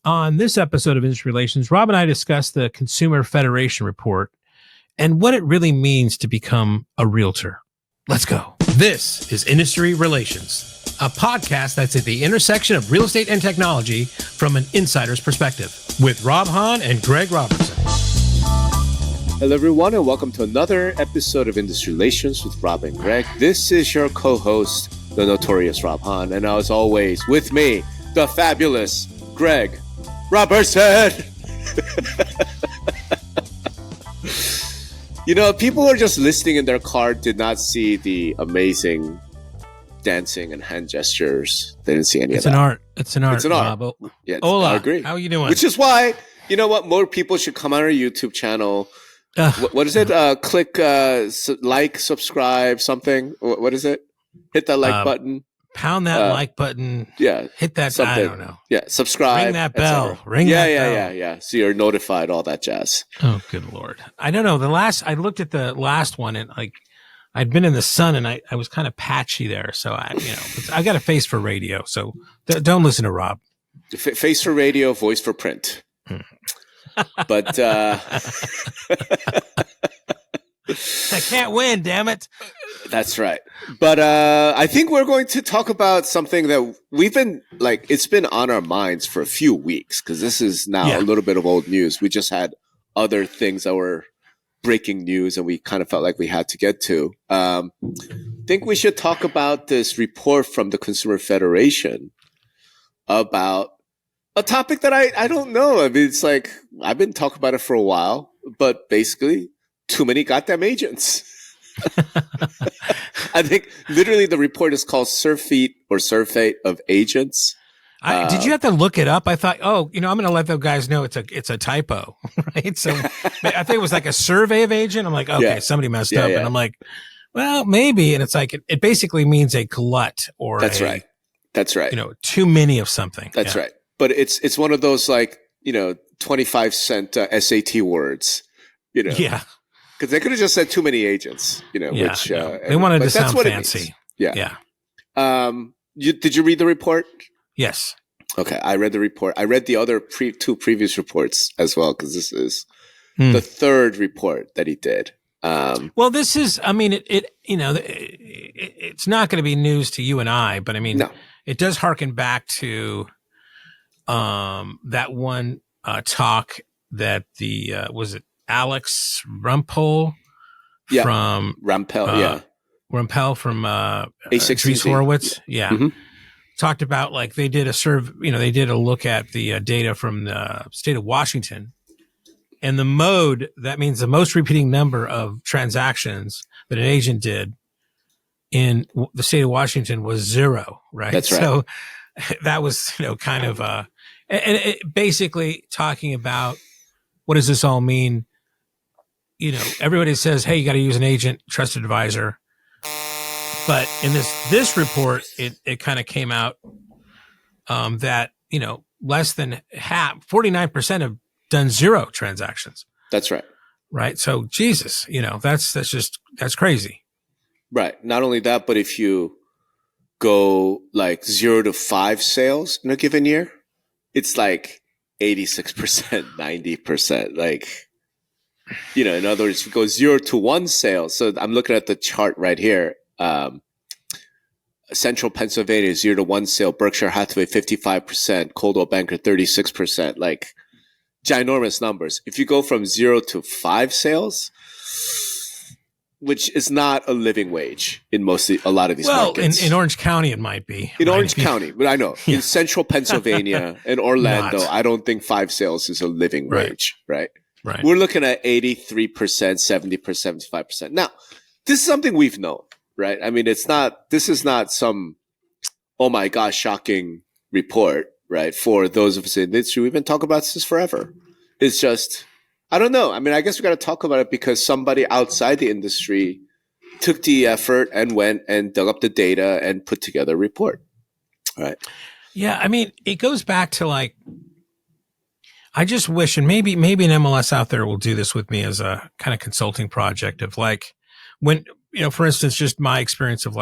On this episode of Industry Relations, Rob and I discuss the Consumer Federation report and what it really means to become a realtor. Let's go. This is Industry Relations, a podcast that's at the intersection of real estate and technology from an insider's perspective with Rob Hahn and Greg Robertson. Hello, everyone, and welcome to another episode of Industry Relations with Rob and Greg. This is your co-host, the Notorious Rob Hahn, and as always, with me, the fabulous Greg Robertson. You know, people who are just listening in their car did not see the amazing dancing and hand gestures. They didn't see any of that. It's an art. Rob. Yeah, Hola. I agree. How are you doing? Which is why, you know what, more people should come on our YouTube channel. What is it? Click like, subscribe, something. What is it? Hit that like button. Pound that like button. Yeah. Hit that. Something. I don't know. Yeah. Subscribe. Ring that bell. Ring that bell. Yeah. So you're notified, all that jazz. Oh, good Lord. I don't know. I looked at the last one and I'd been in the sun and I was kind of patchy there. So I got a face for radio. So don't listen to Rob. Face for radio, voice for print. But I can't win, damn it. That's right. But I think we're going to talk about something that we've been it's been on our minds for a few weeks, because this is now a little bit of old news. We just had other things that were breaking news and we kind of felt like we had to get to. I think we should talk about this report from the Consumer Federation about a topic that I don't know. I mean, it's like, I've been talking about it for a while, but basically, too many goddamn agents. I think literally the report is called Surfeit of Agents. Did you have to look it up? I thought, I'm going to let the guys know it's a typo, right? So I think it was like a survey of agent. I'm like, okay, somebody messed up. Yeah. And I'm like, well, maybe. And it's like, it basically means a glut or That's right. Too many of something. That's right. But it's one of those 25-cent SAT words, Yeah. Because they could have just said too many agents, which they wanted to sound fancy. Yeah. Did you read the report? Yes. Okay, I read the report. I read the other two previous reports as well, because this is the third report that he did. Well, this is, I mean, it's not going to be news to you and I, but I mean, it does harken back to that one talk that was it Alex Rumpel from Rumpel from A16Z. Horowitz, talked about they did a survey. They did a look at the data from the state of Washington, and the mode, that means the most repeating number of transactions that an agent did in the state of Washington was 0. Right. That's right. So that was kind of and it basically talking about what does this all mean. Everybody says, hey, you got to use an agent, trusted advisor. But in this report, it kind of came out that, less than half, 49% have done 0 transactions. That's right. Right. So Jesus, that's crazy. Right. Not only that, but if you go 0 to 5 sales in a given year, it's 86%, 90%. In other words, if you go 0 to 1 sale. So I'm looking at the chart right here. Central Pennsylvania, 0 to 1 sale. Berkshire Hathaway, 55%. Coldwell Banker, 36%. Ginormous numbers. If you go from 0 to 5 sales, which is not a living wage in a lot of these markets. In Orange County, it might be. In Orange County, but I know. In Central Pennsylvania and Orlando, I don't think 5 sales is a living wage, right? Right. We're looking at 83%, 70%, 75%. Now, this is something we've known, right? I mean, this is not some, oh my gosh, shocking report, right? For those of us in the industry, we've been talking about this forever. It's just, I don't know. I mean, I guess we got to talk about it because somebody outside the industry took the effort and went and dug up the data and put together a report, right? Yeah. I mean, it goes back to I just wish, and maybe an MLS out there will do this with me as a kind of consulting project of when, for instance, just my experience of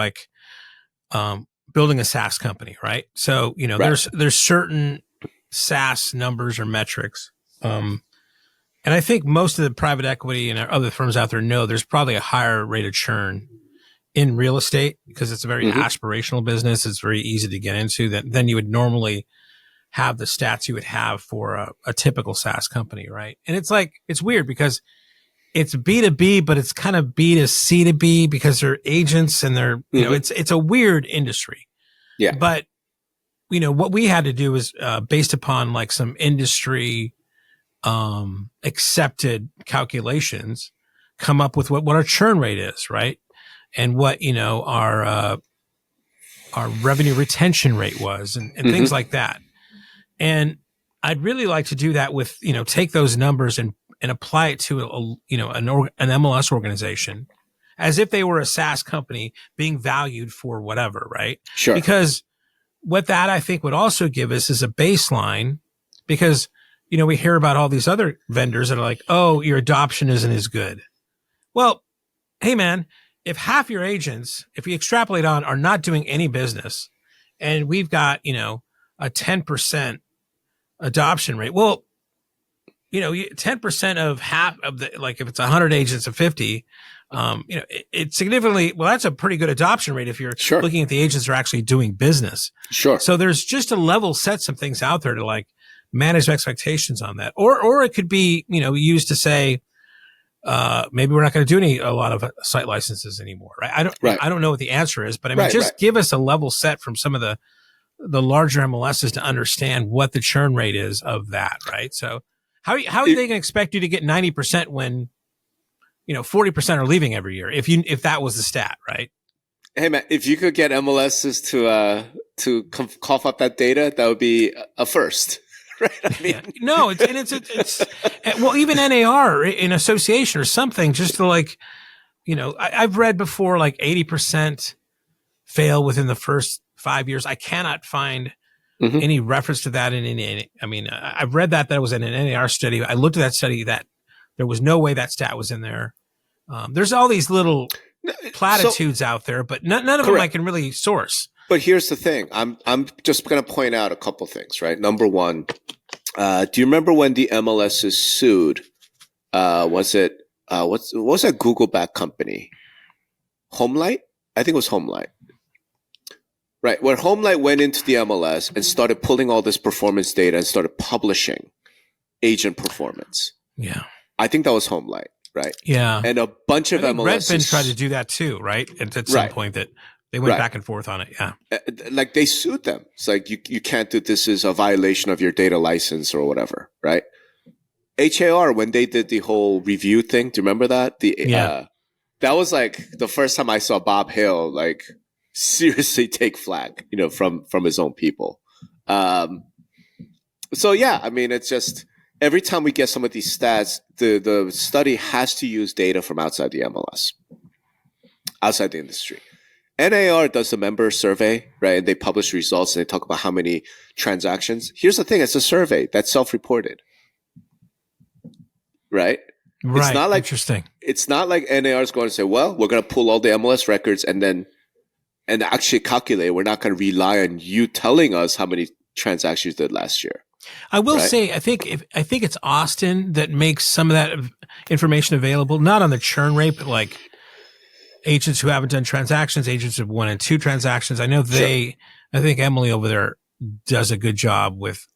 building a SaaS company, right? So, there's certain SaaS numbers or metrics. And I think most of the private equity and other firms out there know there's probably a higher rate of churn in real estate because it's a very aspirational business. It's very easy to get into than you would normally have the stats you would have for a typical SaaS company, right? And it's like, it's weird because it's B2B, but it's kind of B to C to B because they're agents and they're, you know, it's a weird industry. Yeah. But, you know, what we had to do is, based upon like some industry, accepted calculations, come up with what our churn rate is, right? And what, you know, our revenue retention rate was and things like that. And I'd really like to do that with, you know, take those numbers and apply it to an MLS organization as if they were a SaaS company being valued for whatever, right? Sure. Because what that I think would also give us is a baseline because, you know, we hear about all these other vendors that are like, oh, your adoption isn't as good. Well, hey man, if half your agents, if you extrapolate on, are not doing any business and we've got, you know, a 10% adoption rate, well, you know, 10% of half of the, like if it's 100 agents of 50, you know, it's significantly, well, that's a pretty good adoption rate if you're looking at the agents that are actually doing business. Sure. So there's just a level set some things out there to like manage expectations on that. Or it could be, you know, used to say, maybe we're not going to do a lot of site licenses anymore, right? I don't know what the answer is, but I mean, give us a level set from some of the larger MLSs to understand what the churn rate is of that, right? So how are they going to expect you to get 90% when, you know, 40% are leaving every year if that was the stat, right? Hey man, if you could get MLSs to cough up that data, that would be a first. Right? I mean, no, it's well, even NAR in association or something, just to like, you know, I've read before like 80% fail within the first 5 years. I cannot find any reference to that in any. I mean, I've read that was in an NAR study. I looked at that study that there was no way that stat was in there. There's all these little platitudes out there, but none of them I can really source. But here's the thing. I'm just going to point out a couple things, right? Number one, do you remember when the MLS is sued? Was it what was that Google back company? Homelight? I think it was Homelight. Right, where Homelight went into the MLS and started pulling all this performance data and started publishing agent performance. Yeah. I think that was Homelight, right? Yeah. And a bunch of MLSs. Redfin tried to do that too, right? At some point that they went back and forth on it. Yeah. Like they sued them. It's like, you can't do this is a violation of your data license or whatever, right? HAR, when they did the whole review thing, do you remember that? That was like the first time I saw Bob Hale, like, seriously take flag, you know, from his own people. So yeah, I mean, it's just every time we get some of these stats, the study has to use data from outside the MLS, outside the industry. NAR does a member survey, right? And they publish results and they talk about how many transactions. Here's the thing. It's a survey that's self-reported, right? Right. It's not like, interesting. It's not like NAR is going to say, well, we're going to pull all the MLS records and actually calculate. We're not going to rely on you telling us how many transactions you did last year. I will say, I think it's Austin that makes some of that information available, not on the churn rate, but like agents who haven't done transactions, agents who have 1 and 2 transactions. I know I think Emily over there does a good job with,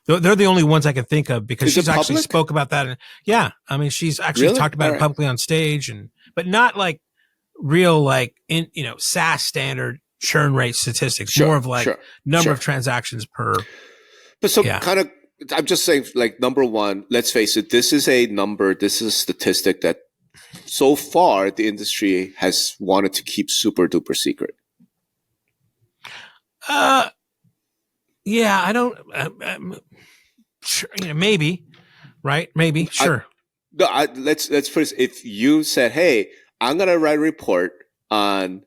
they're the only ones I can think of because she's actually spoke about that. And yeah. I mean, she's actually talked about it publicly on stage but not like real, like in, you know, SaaS standard churn rate statistics, more of like number of transactions per. But so kind of, I'm just saying, like, number one, let's face it, this is a number, this is a statistic that so far the industry has wanted to keep super duper secret. Yeah, I don't, sure, you know, maybe, right? Maybe, sure. Let's put it, if you said, hey, I'm going to write a report on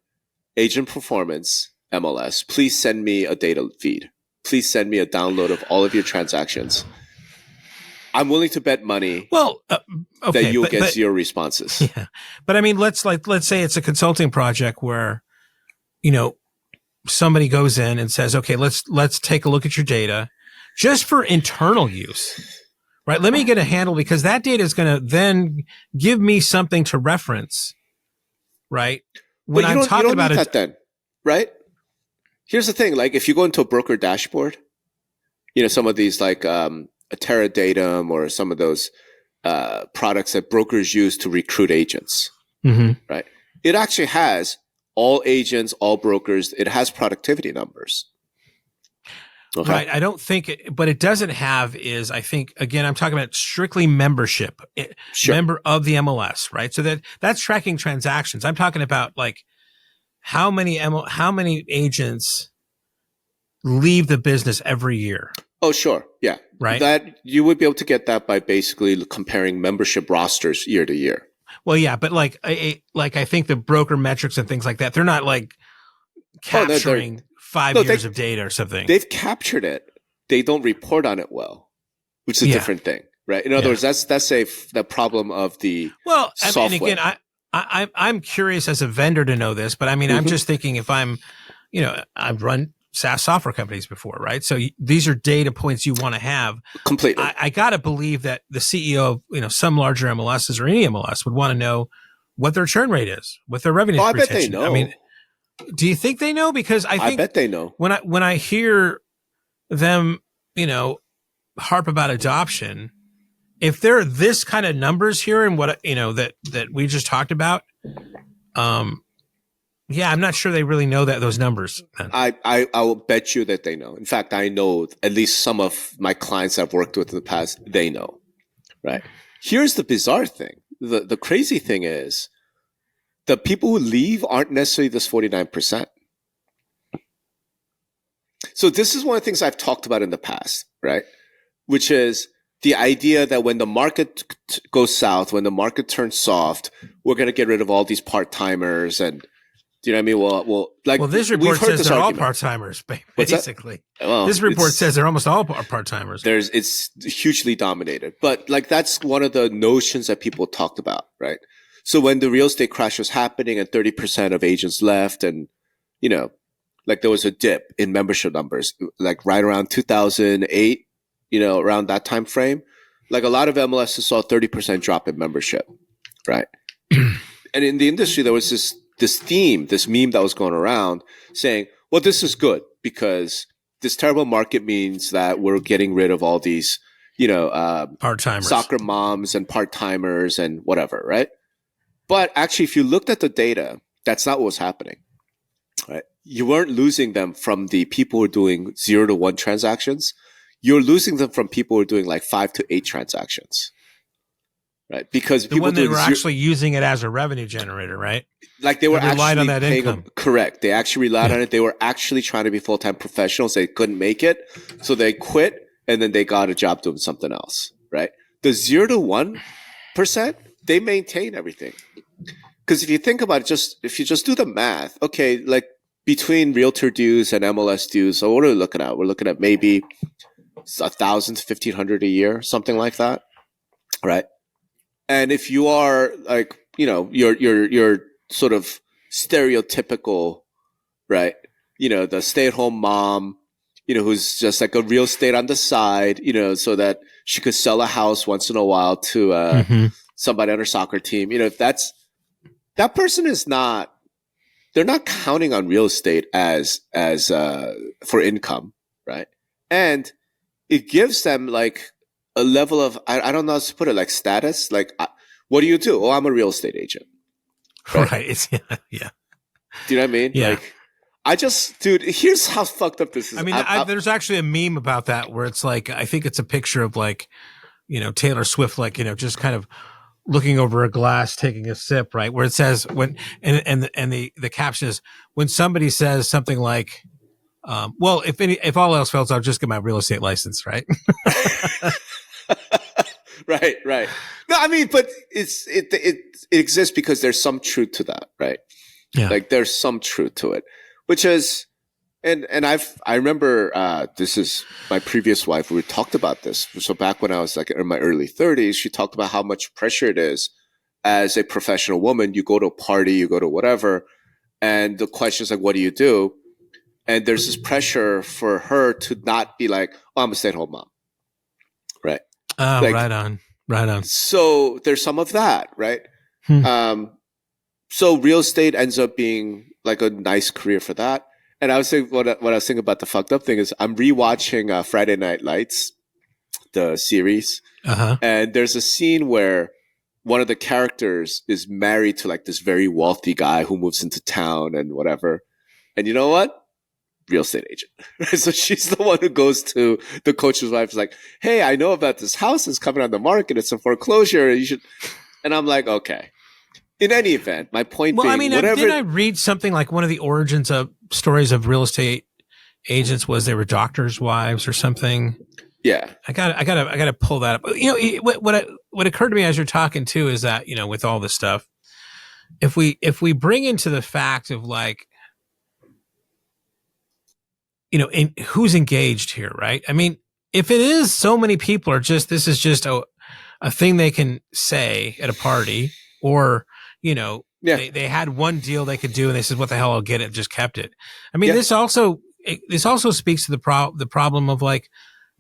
agent performance MLS, please send me a data feed. Please send me a download of all of your transactions. I'm willing to bet money that you'll get 0 responses. Yeah. But I mean, let's say it's a consulting project where, you know, somebody goes in and says, okay, let's take a look at your data. just for internal use, right? Let me get a handle, because that data is going to then give me something to reference, right? When But I'm talking you don't about need it, that then, right? Here's the thing. Like if you go into a broker dashboard, some of these like a Teradatum or some of those products that brokers use to recruit agents, right? It actually has all agents, all brokers. It has productivity numbers. Okay. Right. I don't think but it doesn't have I think, again, I'm talking about strictly membership, Sure. member of the MLS, right? So that's tracking transactions. I'm talking about like how many agents leave the business every year. Oh, sure. Yeah. Right. That you would be able to get that by basically comparing membership rosters year to year. Well, yeah, but like I think the broker metrics and things like that, they're not like capturing 5 years of data or something. They've captured it. They don't report on it well, which is a different thing, right? In other words, that's the problem of the software. And again, I'm curious as a vendor to know this, but I mean, I'm just thinking if I'm, I've run SaaS software companies before, right? So these are data points you want to have. Completely. I got to believe that the CEO of, some larger MLSs or any MLS would want to know what their churn rate is, what their revenue retention. I bet they know. I mean, do you think they know? Because I bet they know. When I hear them, harp about adoption, if there are this kind of numbers here and what, that we just talked about, I'm not sure they really know those numbers. I will bet you that they know. In fact, I know at least some of my clients I've worked with in the past, they know, right? Here's the bizarre thing. The crazy thing is the people who leave aren't necessarily this 49%. So this is one of the things I've talked about in the past, right? Which is the idea that when the market goes south, when the market turns soft, we're going to get rid of all these part-timers and do you know what I mean? Well, this report says they're all part-timers, basically. Well, this report says they're almost all part-timers. It's hugely dominated. But that's one of the notions that people talked about, right? So when the real estate crash was happening and 30% of agents left and, there was a dip in membership numbers, like right around 2008, around that time frame, like a lot of MLSs saw a 30% drop in membership, right? And in the industry, there was this meme that was going around saying, well, this is good because this terrible market means that we're getting rid of all these, part-timers, soccer moms and part-timers and whatever, right? But actually, if you looked at the data, that's not what was happening, right? You weren't losing them from the people who are doing 0 to 1 transactions. You're losing them from people who are doing like 5 to 8 transactions. Right, because the one that were actually using it as a revenue generator, right? Like they were relied actually on that income. Correct. They actually relied on it. They were actually trying to be full-time professionals. They couldn't make it, so they quit, and then they got a job doing something else. Right. The 0 to 1%, they maintain everything. Because if you think about it, if you just do the math, okay, like between realtor dues and MLS dues, so what are we looking at? We're looking at maybe 1,000 to 1,500 a year, something like that, right? And if you are like, you're sort of stereotypical, right? The stay-at-home mom, who's just like a real estate on the side, so that she could sell a house once in a while to somebody on her soccer team. If that person is not, they're not counting on real estate as for income, right? And it gives them like a level of, I don't know how to put it, like status. Like, what do you do? Oh, I'm a real estate agent. Right. Yeah. Do you know what I mean? Yeah. Like, dude, here's how fucked up this is. I mean, there's actually a meme about that where it's like, I think it's a picture of like, Taylor Swift, like, just kind of looking over a glass, taking a sip, right? Where it says and the caption is when somebody says something like, well, if all else fails, I'll just get my real estate license, right? Right. No, I mean, but it exists because there's some truth to that, right? Yeah. Like there's some truth to it, which is, and I remember, this is my previous wife. We talked about this. So back when I was like in my early 30s, she talked about how much pressure it is as a professional woman. You go to a party, you go to whatever, and the question is like, what do you do? And there's this pressure for her to not be like, oh, I'm a stay-at-home mom. Right. Oh, like, right on. Right on. So there's some of that, right? So real estate ends up being like a nice career for that. And I was saying, what I was thinking about the fucked up thing is I'm rewatching Friday Night Lights, the series. And there's a scene where one of the characters is married to like this very wealthy guy who moves into town and whatever. And you know what? Real estate agent. So she's the one who goes to the coach's wife. Is like, hey, I know about this house that's coming on the market. It's a foreclosure. You should. And I'm like, okay. In any event, my point being, I mean, didn't I read something like one of the origins of stories of real estate agents was they were doctors' wives or something? Yeah, I gotta pull that up. You know, what occurred to me as you're talking too is that, you know, with all this stuff, if we bring into the fact of like, you know, who's engaged here, right? I mean, if it is so many people are just, this is just a thing they can say at a party, or, you know, they had one deal they could do and they said, what the hell, I'll get it, just kept it. I mean, this also speaks to the problem of like,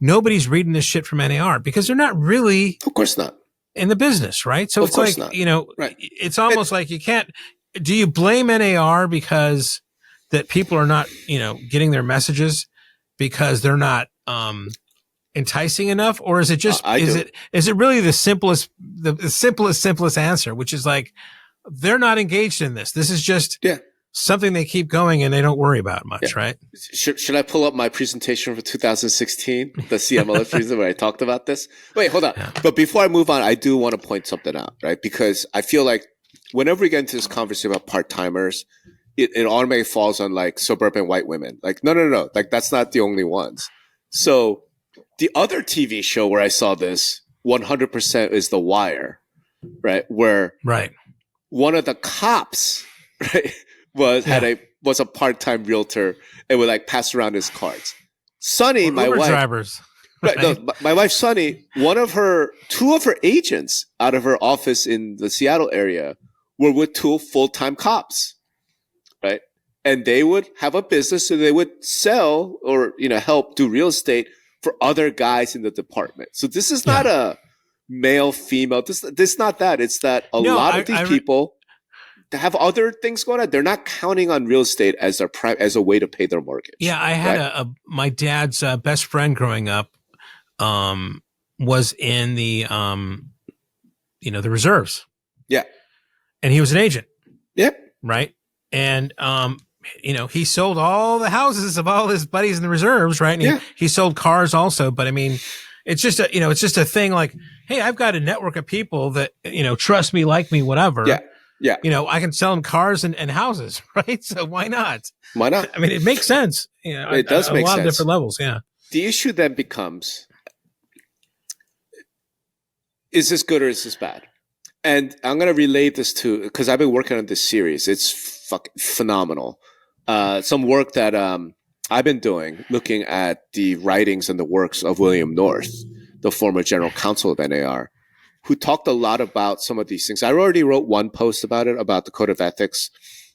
nobody's reading this shit from NAR because they're not really, of course not, in the business, right? So it's like, not. You know, right. It's almost like you can't, do you blame NAR because that people are not, you know, getting their messages because they're not enticing enough, or is it just is it really the simplest answer, which is like they're not engaged in this. This is just something they keep going and they don't worry about much, right? Should I pull up my presentation for 2016, the CMLS presentation where I talked about this? Wait, hold on. Yeah. But before I move on, I do want to point something out, right? Because I feel like whenever we get into this conversation about part-timers, it automatically falls on like suburban white women. Like, no. Like, that's not the only ones. So the other TV show where I saw this 100% is The Wire, right? Where one of the cops, right, was a part-time realtor and would like pass around his cards. Sunny, my wife, drivers. Right. No, my wife Sunny, two of her agents out of her office in the Seattle area were with two full-time cops. Right. And they would have a business, so they would sell or, you know, help do real estate for other guys in the department. So this is not a male, female. This is not that. It's that a lot of these people have other things going on. They're not counting on real estate as as a way to pay their mortgage. Yeah. I had my dad's best friend growing up was in the, you know, the reserves. Yeah. And he was an agent. Yep. Right. And, you know, he sold all the houses of all his buddies in the reserves, right? And he sold cars also. But I mean, it's just it's just a thing like, hey, I've got a network of people that, you know, trust me, like me, whatever. Yeah. Yeah. You know, I can sell them cars and houses, right? So why not? Why not? I mean, it makes sense. You know, it does make sense. A lot of different levels. Yeah. The issue then becomes, is this good or is this bad? And I'm going to relate this to, because I've been working on this series. It's fucking phenomenal. Some work that I've been doing, looking at the writings and the works of William North, the former general counsel of NAR, who talked a lot about some of these things. I already wrote one post about it, about the code of ethics,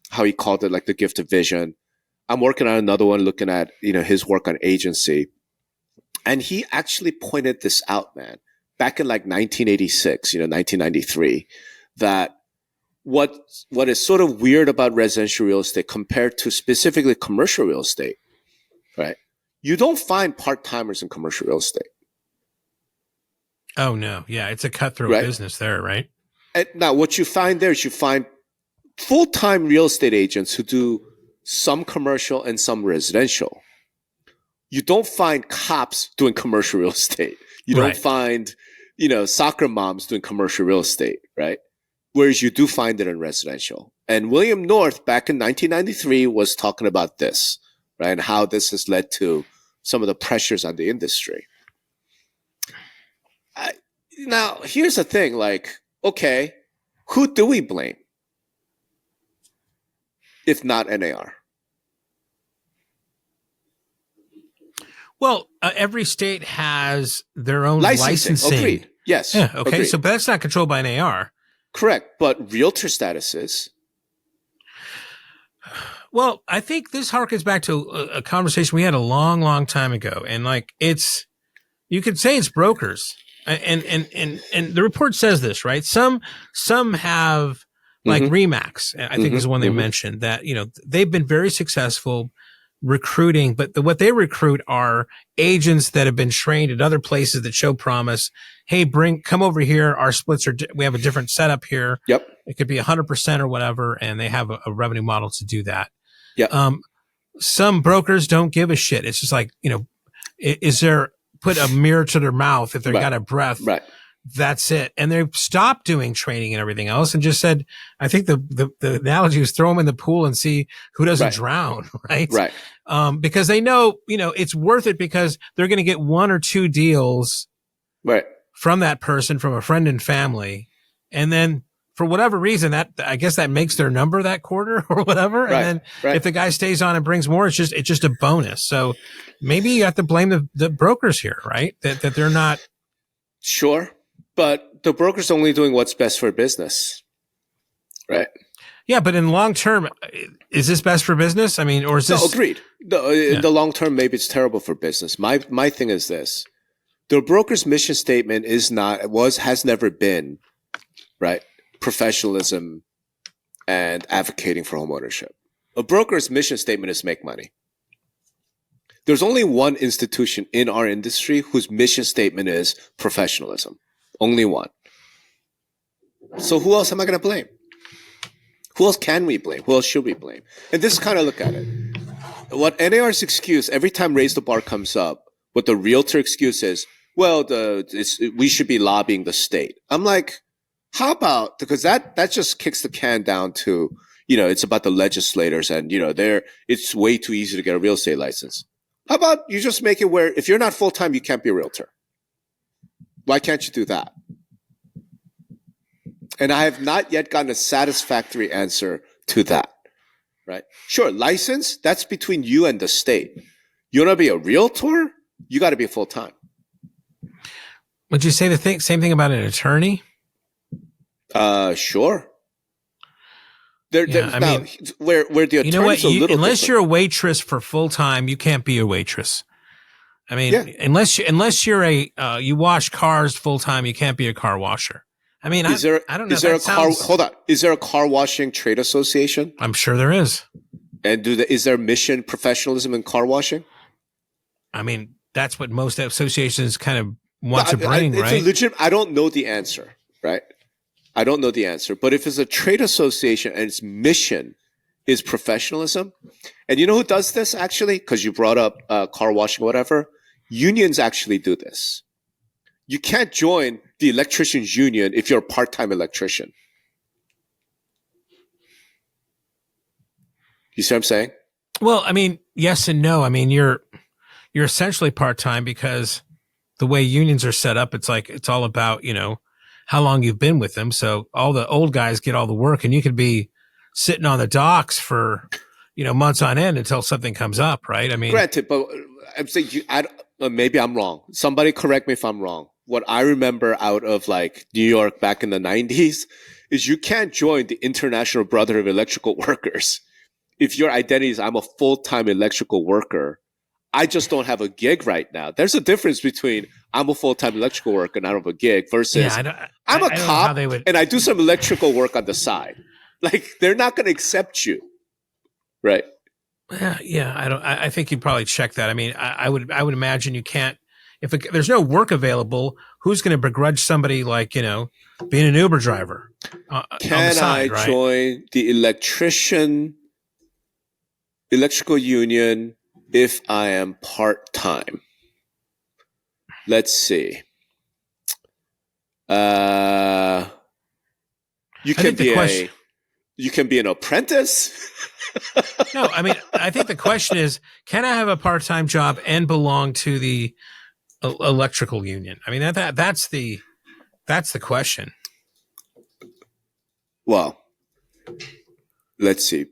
how he called it like the gift of vision. I'm working on another one looking at, you know, his work on agency. And he actually pointed this out, man, back in like 1986, you know, 1993, that what is sort of weird about residential real estate compared to specifically commercial real estate, right? You don't find part-timers in commercial real estate. Oh, no. Yeah, it's a cutthroat business there, right? And now, what you find there is you find full-time real estate agents who do some commercial and some residential. You don't find cops doing commercial real estate. You don't find, you know, soccer moms doing commercial real estate, right? Whereas you do find it in residential. And William North, back in 1993, was talking about this, right? And how this has led to some of the pressures on the industry. Now, here's the thing, like, okay, who do we blame? If not NAR? Well, every state has their own licensing. Agreed. Yes. Yeah, okay, agreed. So but that's not controlled by NAR. Correct. But realtor status is. Well, I think this harkens back to a conversation we had a long, long time ago. And like, you could say it's brokers. And the report says this, right? Some have like Remax, I think is the one they mentioned that, they've been very successful recruiting, but what they recruit are agents that have been trained at other places that show promise. Hey, come over here. Our splits we have a different setup here. Yep. It could be 100% or whatever. And they have a revenue model to do that. Yeah. Some brokers don't give a shit. It's just like, is there put a mirror to their mouth if they got a breath. Right. That's it. And they stopped doing training and everything else and just said, I think the analogy was throw them in the pool and see who doesn't drown. Right. Right. Because they know, it's worth it because they're going to get 1 or 2 deals from that person, from a friend and family. And then for whatever reason, I guess that makes their number that quarter or whatever. And then if the guy stays on and brings more, it's just a bonus. So maybe you have to blame the brokers here, right? That they're not. Sure. But the broker's only doing what's best for business. Right. Yeah. But in long term, is this best for business? I mean, or is this? No, agreed. In the long term, maybe it's terrible for business. My thing is this. The broker's mission statement has never been, right, professionalism and advocating for homeownership. A broker's mission statement is make money. There's only one institution in our industry whose mission statement is professionalism. Only one. So who else am I going to blame? Who else can we blame? Who else should we blame? And this is kind of look at it. What NAR's excuse, every time Raise the Bar comes up, what the realtor excuse is, well, we should be lobbying the state. I'm like, how about, because that just kicks the can down to, it's about the legislators and, it's way too easy to get a real estate license. How about you just make it where if you're not full-time, you can't be a realtor? Why can't you do that? And I have not yet gotten a satisfactory answer to that, right? Sure, license, that's between you and the state. You want to be a realtor? You got to be full-time. Would you say the same thing about an attorney? Sure. Where the attorney's a little unless different. you're a waitress for full time, you can't be a waitress. I mean, unless you're you wash cars full time, you can't be a car washer. I mean, I don't know. Hold on. Is there a car washing trade association? I'm sure there is. And is there mission professionalism in car washing? I mean, that's what most associations kind of want to bring, right? I don't know the answer, right? I don't know the answer. But if it's a trade association and its mission is professionalism, and you know who does this actually? Because you brought up car washing or whatever. Unions actually do this. You can't join the electricians union if you're a part-time electrician. You see what I'm saying? Well, I mean, yes and no. I mean, you're essentially part-time because the way unions are set up, it's like, it's all about, how long you've been with them. So all the old guys get all the work and you could be sitting on the docks for, months on end until something comes up, right? I mean, granted, but I'm saying maybe I'm wrong. Somebody correct me if I'm wrong. What I remember out of like New York back in the 90s is you can't join the International Brotherhood of Electrical Workers if your identity is I'm a full-time electrical worker. I just don't have a gig right now. There's a difference between I'm a full-time electrical worker and I don't have a gig versus I'm a cop and I do some electrical work on the side. Like they're not going to accept you, right? Yeah. I think you'd probably check that. I mean, I would imagine you can't. If there's no work available, who's going to begrudge somebody like being an Uber driver? Can side, I join the electrical union if I am part-time? Let's see. You can be an apprentice. No, I mean, I think the question is, can I have a part-time job and belong to the electrical union? I mean, that's the question. Well, let's see.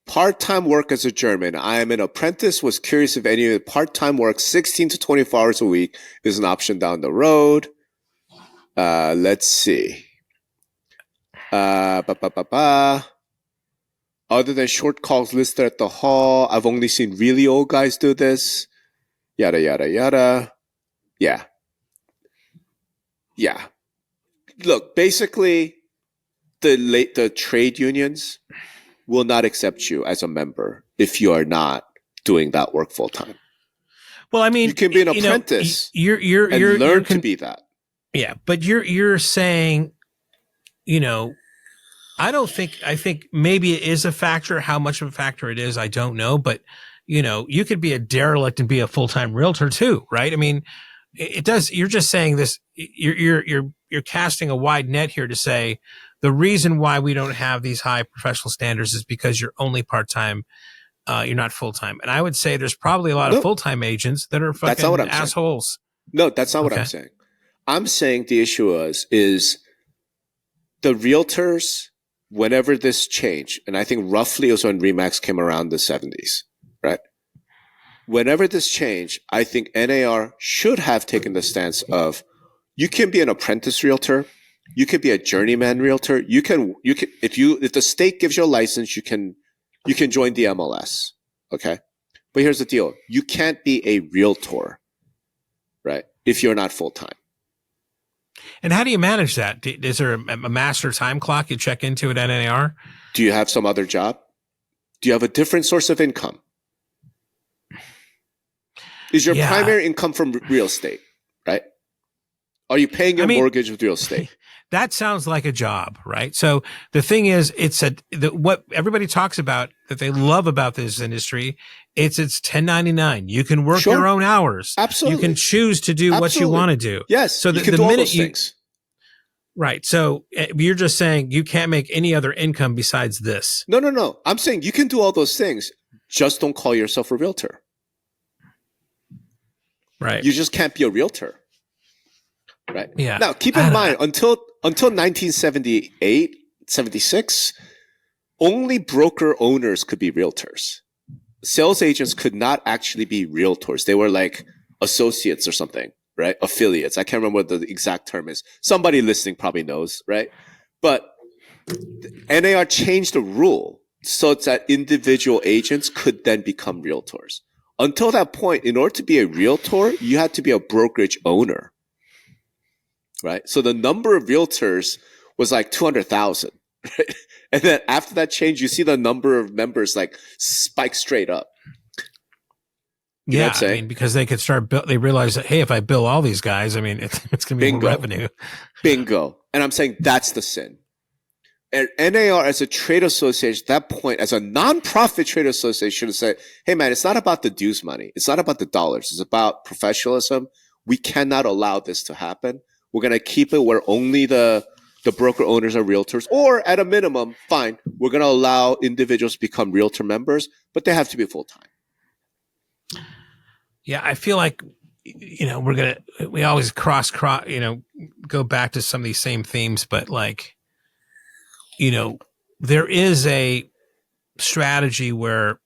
Part-time work as a German. I am an apprentice. Was curious if any of the part-time work, 16 to 24 hours a week, is an option down the road. Let's see. other than short calls listed at the hall, I've only seen really old guys do this. Yada, yada, yada. Yeah. Yeah. Look, basically, the trade unions will not accept you as a member if you are not doing that work full time. Well, I mean, you can be an apprentice and learn to be that. Yeah, but you're saying, I think maybe it is a factor. How much of a factor it is, I don't know. But, you could be a derelict and be a full-time realtor too, right? I mean, it does. You're just saying this. You're casting a wide net here to say the reason why we don't have these high professional standards is because you're only part-time. You're not full-time. And I would say there's probably a lot of full-time agents that are fucking assholes. No, that's not what I'm saying. I'm saying the issue is the realtors, whenever this changed, and I think roughly it was when RE/MAX came around the 70s, right? Whenever this changed, I think NAR should have taken the stance of you can be an apprentice realtor, you can be a journeyman realtor, you can if the state gives you a license, you can join the MLS, okay? But here's the deal: you can't be a realtor, right? If you're not full time. And how do you manage that? Is there a master time clock you check into at NAR? Do you have some other job? Do you have a different source of income? Is your primary income from real estate, right? Are you paying your mortgage with real estate? That sounds like a job, right? So the thing is, what everybody talks about that they love about this industry, it's 1099. You can work your own hours. Absolutely. You can choose to do what you want to do. Yes. So you can do all those things. Right. So you're just saying you can't make any other income besides this. No. I'm saying you can do all those things. Just don't call yourself a realtor. Right. You just can't be a realtor. Right. Yeah. Now, keep in mind, until 1978, 76, only broker owners could be realtors. Sales agents could not actually be realtors. They were like associates or something, right? Affiliates. I can't remember what the exact term is. Somebody listening probably knows, right? But NAR changed the rule so that individual agents could then become realtors. Until that point, in order to be a realtor, you had to be a brokerage owner. Right. So the number of realtors was like 200,000. Right? And then after that change, you see the number of members like spike straight up. You know what I'm saying? I mean, because they could they realize that, hey, if I bill all these guys, I mean, it's going to be more revenue. Bingo. And I'm saying that's the sin. And NAR as a trade association, at that point, as a nonprofit trade association, should say, hey, man, it's not about the dues money. It's not about the dollars. It's about professionalism. We cannot allow this to happen. We're going to keep it where only the broker owners are realtors, or at a minimum, fine, we're going to allow individuals to become realtor members, but they have to be full-time. Yeah, I feel like, we always go back to some of these same themes, but like, there is a strategy where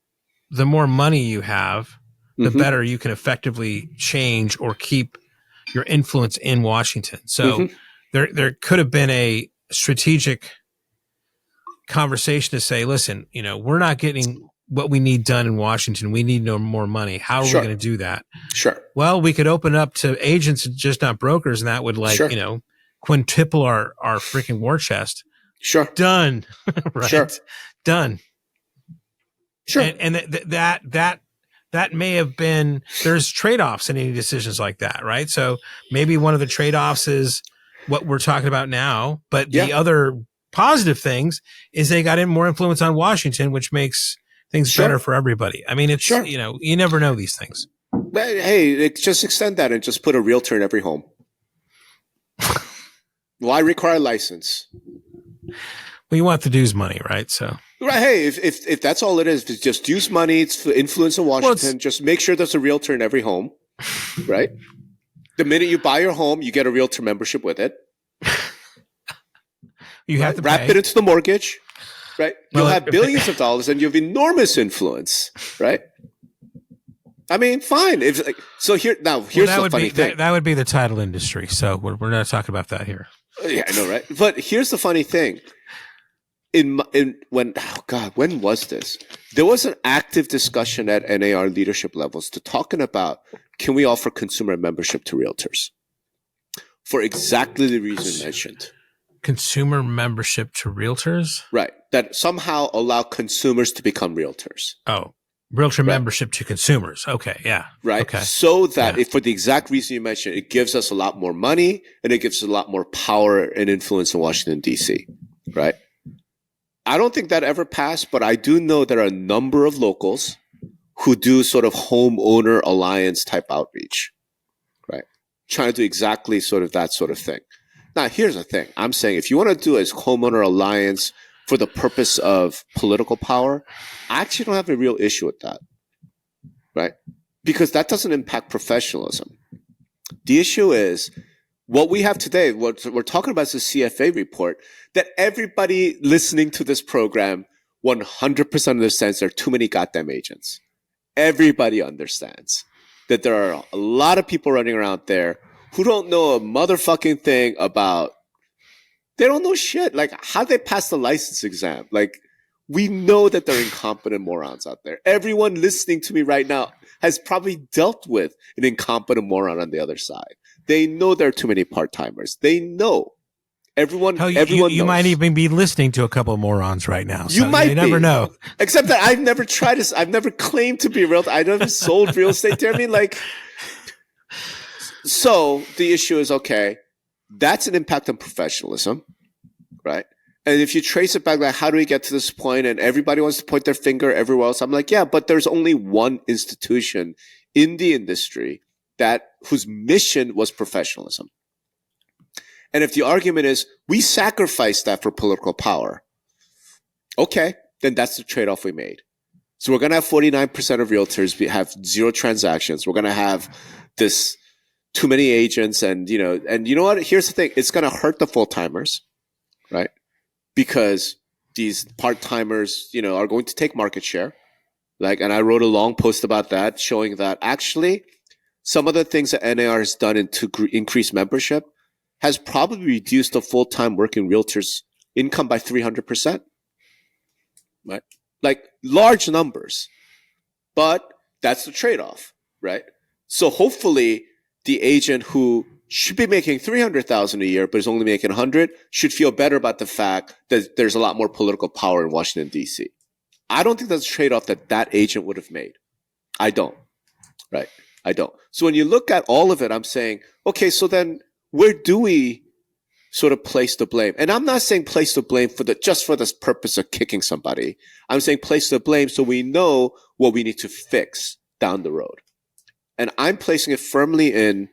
the more money you have, the better you can effectively change or keep your influence in Washington. So there could have been a strategic conversation to say, listen, we're not getting what we need done in Washington. We need no more money. How are we going to do that? Sure. Well, we could open up to agents and just not brokers, and that would quintuple our freaking war chest. Sure. Done. Right. Sure. Done. Sure. And that may have been, there's trade-offs in any decisions like that, right? So maybe one of the trade-offs is what we're talking about now, but the other positive things is they got in more influence on Washington, which makes things better for everybody. I mean, it's, you never know these things. But hey, just extend that and just put a realtor in every home. Why require a license? Well, you want the dues money, right? So. Right. Hey, if that's all it is, if it's just dues money, it's for influence in Washington. Just make sure there's a realtor in every home, right? The minute you buy your home, you get a realtor membership with it. You have to wrap it into the mortgage, right? You'll have billions of dollars and you have enormous influence, right? I mean, fine. Here's the funny thing. That would be the title industry. So we're not talking about that here. Yeah, I know, right? But here's the funny thing. when was this? There was an active discussion at NAR leadership levels to talking about, can we offer consumer membership to realtors for exactly the reason mentioned? Consumer membership to realtors? Right. That somehow allow consumers to become realtors. Oh, realtor membership to consumers. Okay. Yeah. Right. Okay. So that if for the exact reason you mentioned, it gives us a lot more money and it gives us a lot more power and influence in Washington, D.C. Right. I don't think that ever passed, but I do know there are a number of locals who do sort of homeowner alliance type outreach, right? Trying to do exactly sort of that sort of thing. Now, here's the thing. I'm saying if you want to do a homeowner alliance for the purpose of political power, I actually don't have a real issue with that, right? Because that doesn't impact professionalism. The issue is what we have today, what we're talking about is the CFA report that everybody listening to this program 100% understands there are too many goddamn agents. Everybody understands that there are a lot of people running around there who don't know a motherfucking thing about, they don't know shit. Like, how they pass the license exam? Like, we know that they're incompetent morons out there. Everyone listening to me right now has probably dealt with an incompetent moron on the other side. They know there are too many part-timers. They know. Everyone knows. You might even be listening to a couple of morons right now. You might never know. Except that I've never tried this. I've never claimed to be a realtor. I never sold real estate. I mean, like, so the issue is, okay, that's an impact on professionalism, right? And if you trace it back, like, how do we get to this point? And everybody wants to point their finger everywhere else. I'm like, yeah, but there's only one institution in the industry whose mission was professionalism. And if the argument is we sacrificed that for political power, okay, then that's the trade-off we made. So we're going to have 49% of realtors have zero transactions. We're going to have this too many agents, and you know what? Here's the thing: it's going to hurt the full-timers, right? Because these part-timers, are going to take market share. And I wrote a long post about that, showing that actually some of the things that NAR has done to increase membership has probably reduced the full-time working realtors' income by 300%, right? Like, large numbers, but that's the trade-off, right? So hopefully the agent who should be making $300,000 a year but is only making $100 should feel better about the fact that there's a lot more political power in Washington, D.C. I don't think that's a trade-off that agent would have made. I don't, right? I don't. So when you look at all of it, I'm saying, okay, so then where do we sort of place the blame? And I'm not saying place the blame just for this purpose of kicking somebody. I'm saying place the blame so we know what we need to fix down the road. And I'm placing it firmly in,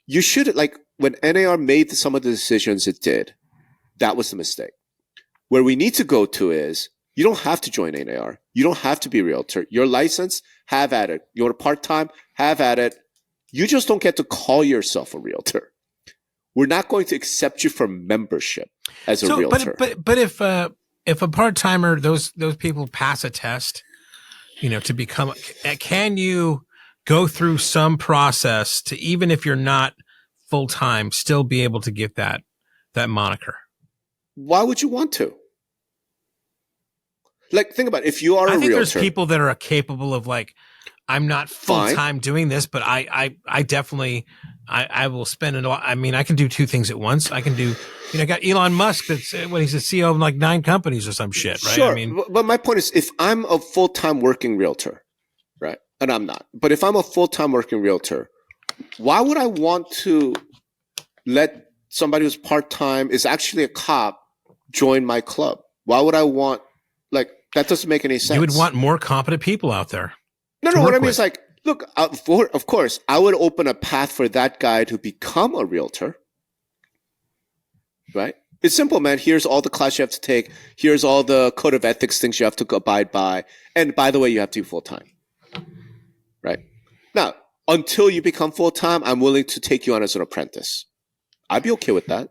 you should, like, when NAR made some of the decisions it did, that was the mistake. Where we need to go to is, you don't have to join NAR. You don't have to be a realtor. Your license, have at it. You want a part-time, have at it. You just don't get to call yourself a realtor. We're not going to accept you for membership as a realtor. But if a part-timer, those people pass a test, to become, can you go through some process to, even if you're not full-time, still be able to get that moniker? Why would you want to? Like, think about it. If you are a realtor. I think there's people that are capable of, like, I'm not full-time doing this, but I definitely, I will spend it. I mean, I can do two things at once. I can do, I got Elon Musk that's he's the CEO of like 9 companies or some shit, right? Sure. I mean, but my point is, if I'm a full-time working realtor, right? And I'm not, but if I'm a full-time working realtor, why would I want to let somebody who's part-time is actually a cop join my club? Why would I want, like, that doesn't make any sense. You would want more competent people out there. No, what I mean is, like, look, of course, I would open a path for that guy to become a realtor, right? It's simple, man. Here's all the class you have to take. Here's all the code of ethics things you have to abide by. And by the way, you have to be full-time, right? Now, until you become full-time, I'm willing to take you on as an apprentice. I'd be okay with that,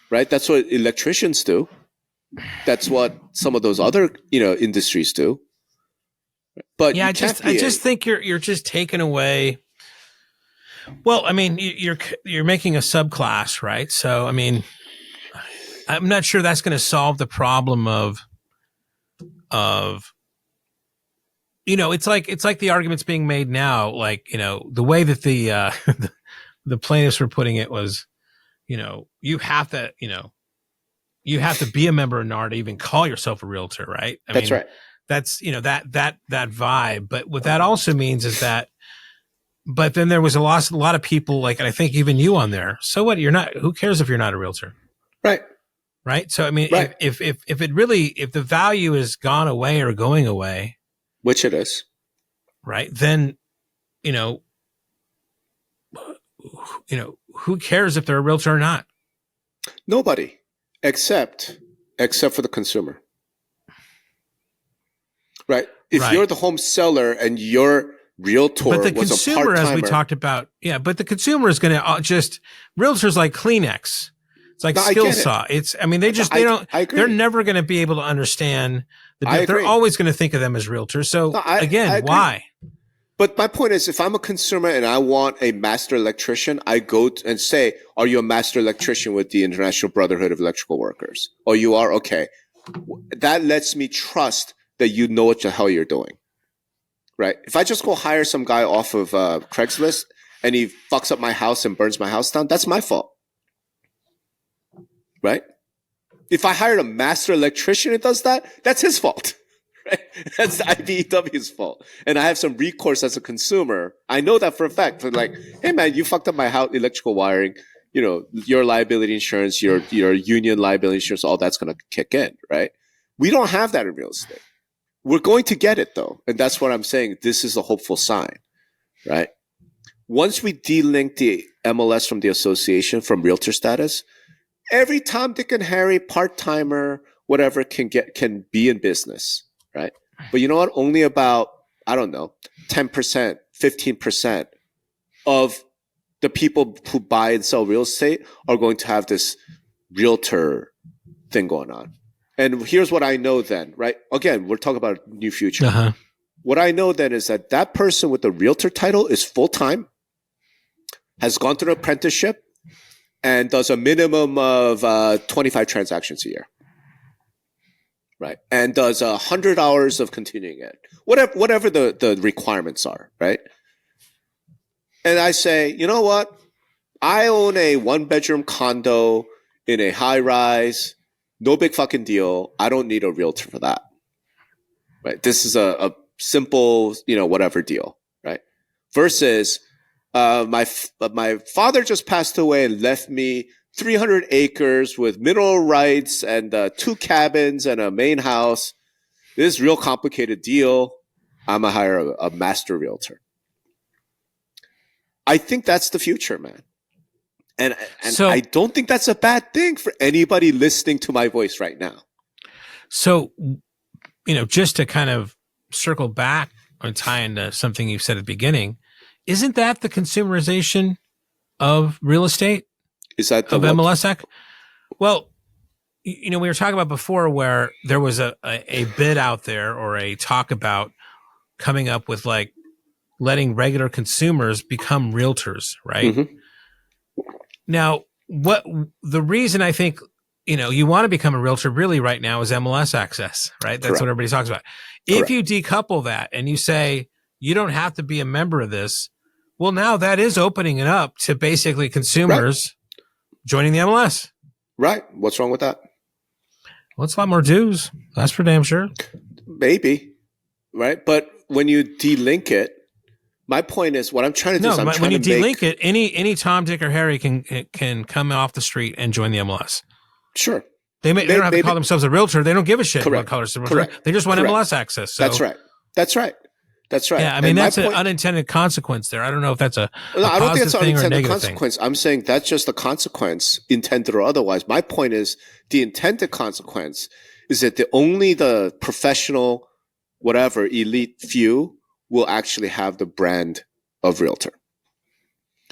right? That's what electricians do. That's what some of those other, industries do. But yeah, I just think you're just taking away. Well, I mean, you're making a subclass, right? So, I mean, I'm not sure that's going to solve the problem of, it's like the arguments being made now, like, the way that the the plaintiffs were putting it was, you have to be a member of NAR to even call yourself a realtor, right? That's right. That's, that vibe. But what that also means is that, but then there was a lot of people, like, and I think even you on there. So what? Who cares if you're not a realtor? Right. Right. So, I mean, right. if the value is gone away or going away, which it is, right, then, who cares if they're a realtor or not? Nobody, except for the consumer. Right. If you're the home seller and your realtor but the was consumer, a part-timer, as we talked about, but the consumer is going to realtors like Kleenex. It's like skill saw. They're never going to be able to understand they're always going to think of them as realtors. So why? But my point is, if I'm a consumer and I want a master electrician, I go and say, are you a master electrician with the International Brotherhood of Electrical Workers? Oh, you are? Okay. That lets me trust that you know what the hell you're doing. Right? If I just go hire some guy off of Craigslist and he fucks up my house and burns my house down, that's my fault. Right? If I hired a master electrician and does that, that's his fault. Right? That's the IBEW's fault. And I have some recourse as a consumer. I know that for a fact. For like, hey man, you fucked up my house electrical wiring. Your liability insurance, your union liability insurance, all that's going to kick in, right? We don't have that in real estate. We're going to get it though. And that's what I'm saying. This is a hopeful sign, right? Once we delink the MLS from the association from realtor status, every Tom, Dick, and Harry, part-timer, whatever, can be in business, right? But you know what? Only about, 10%, 15% of the people who buy and sell real estate are going to have this realtor thing going on. And here's what I know then, right? Again, we're talking about new future. Uh-huh. What I know then is that person with the realtor title is full-time, has gone through an apprenticeship, and does a minimum of 25 transactions a year, right? And does 100 hours of continuing ed, whatever the requirements are, right? And I say, you know what? I own a one-bedroom condo in a high-rise, no big fucking deal. I don't need a realtor for that, right? This is a simple, whatever deal, right? Versus my father just passed away and left me 300 acres with mineral rights and 2 cabins and a main house. This is a real complicated deal. I'm going to hire a master realtor. I think that's the future, man. And so, I don't think that's a bad thing for anybody listening to my voice right now. So, just to kind of circle back and tie into something you said at the beginning, isn't that the consumerization of real estate? Is that of MLS? Well, we were talking about before where there was a bid out there or a talk about coming up with like letting regular consumers become realtors, right? Mm-hmm. Now, what the reason I think, you want to become a realtor really right now is MLS access, right? That's Correct. what everybody talks about. Correct. If you decouple that and you say, you don't have to be a member of this, well, now that is opening it up to basically consumers joining the MLS. Right. What's wrong with that? Well, it's a lot more dues. That's for damn sure. Maybe. Right. But when you delink it, my point is what I'm trying to do is when you delink it, any Tom, Dick, or Harry can come off the street and join the MLS. Sure. They don't have to call themselves a realtor. They don't give a shit Correct. what colors. Correct. They just want Correct. MLS access. So. That's right. That's right. Yeah, I mean, that's an unintended consequence there. I don't know if that's a I don't think it's an unintended consequence. I'm saying that's just a consequence, intended or otherwise. My point is the intended consequence is that only the professional, whatever, elite few will actually have the brand of realtor.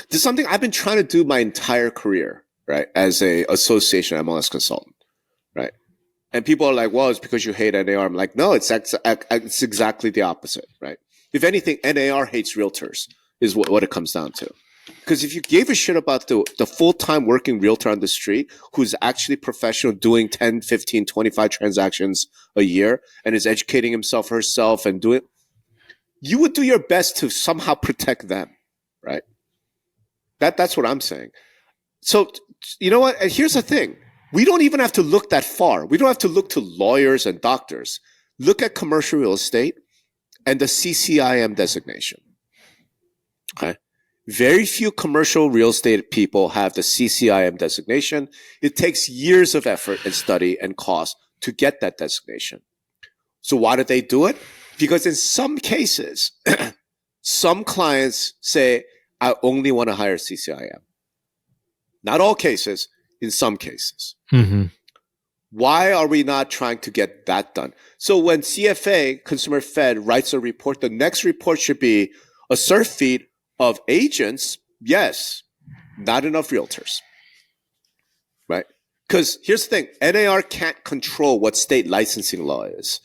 This is something I've been trying to do my entire career, right? As a association MLS consultant, right? And people are like, well, it's because you hate NAR. I'm like, no, it's exactly the opposite, right? If anything, NAR hates realtors is what it comes down to. Because if you gave a shit about the full-time working realtor on the street who's actually professional doing 10, 15, 25 transactions a year and is educating himself or herself and doing, you would do your best to somehow protect them, right? That's what I'm saying. So, you know what? And here's the thing. We don't even have to look that far. We don't have to look to lawyers and doctors. Look at commercial real estate and the CCIM designation. Okay. Very few commercial real estate people have the CCIM designation. It takes years of effort and study and cost to get that designation. So why do they do it? Because in some cases, some clients say, I only want to hire CCIM. Not all cases, in some cases. Mm-hmm. Why are we not trying to get that done? So when CFA, Consumer Fed, writes a report, the next report should be a surf feed of agents. Yes, not enough realtors, right? Because here's the thing, NAR can't control what state licensing law is,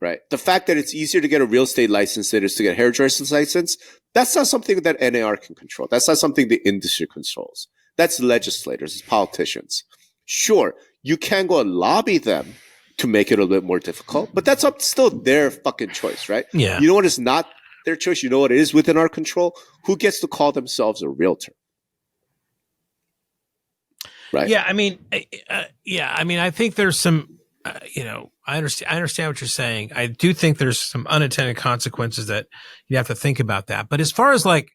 right? The fact that it's easier to get a real estate license than it is to get a hairdresser's license, that's not something that NAR can control. That's not something the industry controls. That's legislators, it's politicians. Sure, you can go and lobby them to make it a little bit more difficult, but that's still their fucking choice, right? Yeah. You know what is not their choice? You know what is within our control? Who gets to call themselves a realtor? Right. Yeah. I mean, I think there's some, I understand what you're saying. I do think there's some unintended consequences that you have to think about that. But as far as like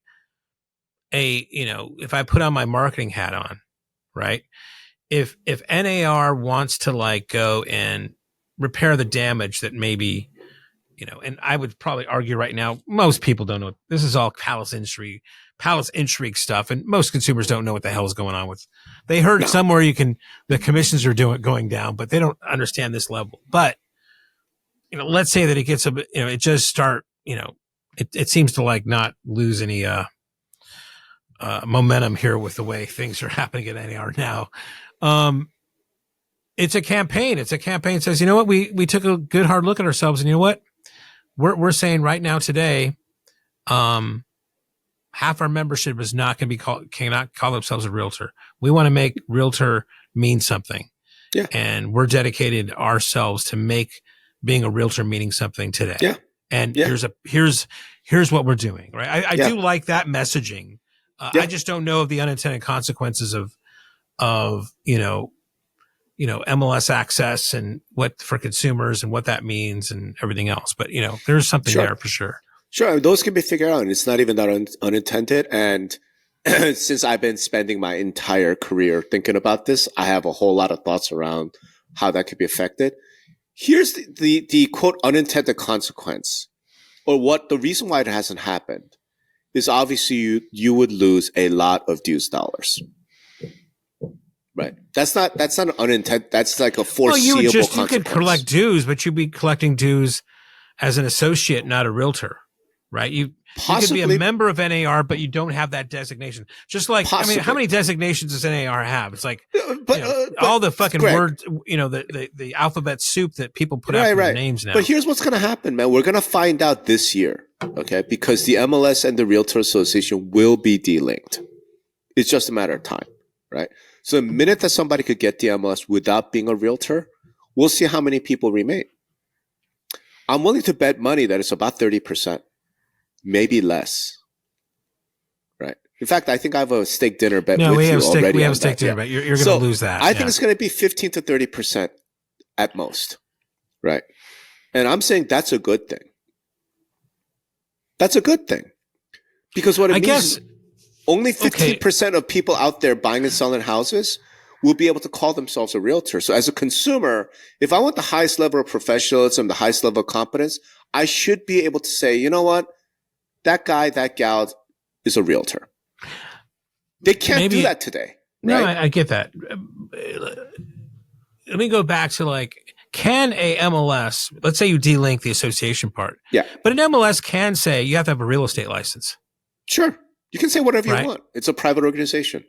if I put on my marketing hat on, right? If NAR wants to like go and repair the damage that maybe, and I would probably argue right now, most people don't know. This is all palace intrigue stuff. And most consumers don't know what the hell is going on with. They heard somewhere the commissions are going down, but they don't understand this level. But, let's say that it gets it just start, it seems to like not lose any, momentum here with the way things are happening at NAR now. It's a campaign. It's a campaign that says, you know what, we took a good hard look at ourselves, and you know what, we're saying right now today, half our membership is not going to cannot call themselves a realtor. We want to make realtor mean something. Yeah. And we're dedicated ourselves to make being a realtor meaning something today. Yeah. And here's what we're doing. Right. I do like that messaging. I just don't know of the unintended consequences of MLS access and what for consumers and what that means and everything else. But, there's something there for sure. Sure. Those can be figured out. It's not even that unintended. And since I've been spending my entire career thinking about this, I have a whole lot of thoughts around how that could be affected. Here's the quote unintended consequence, or what the reason why it hasn't happened is obviously you would lose a lot of dues dollars. Right. That's not unintended. That's like a foreseeable consequence. You could collect dues, but you'd be collecting dues as an associate, not a realtor. Right. You could be a member of NAR, but you don't have that designation. Just like, I mean, how many designations does NAR have? It's like, all the fucking words, the alphabet soup that people put out for their names now. But here's what's going to happen, man. We're going to find out this year. Okay. Because the MLS and the Realtor Association will be delinked. It's just a matter of time. Right. So the minute that somebody could get the MLS without being a realtor, we'll see how many people remain. I'm willing to bet money that it's about 30%. Maybe less, right? In fact, I think I have a steak dinner bet with you already. We have a steak dinner bet. You're going to lose that. I think it's going to be 15 to 30% at most, right? And I'm saying that's a good thing. That's a good thing. Because what it means is only 15% of people out there buying and selling houses will be able to call themselves a realtor. So as a consumer, if I want the highest level of professionalism, the highest level of competence, I should be able to say, you know what? That guy, that gal is a realtor. They can't do that today. Right? No, I get that. Let me go back to like, can a MLS, let's say you delink the association part. Yeah. But an MLS can say you have to have a real estate license. Sure. You can say whatever you want. It's a private organization.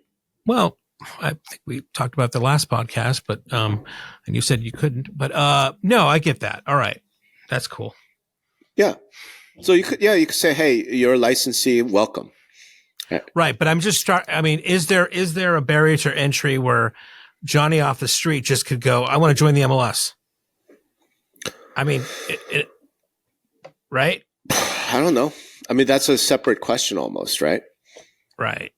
Well, I think we talked about the last podcast, but, and you said you couldn't, but, no, I get that. All right. That's cool. Yeah. So you could say, hey, you're a licensee, welcome. Right. But I'm just I mean, is there a barrier to entry where Johnny off the street just could go, I want to join the MLS? I mean, right? I don't know. I mean, that's a separate question almost, right? Right.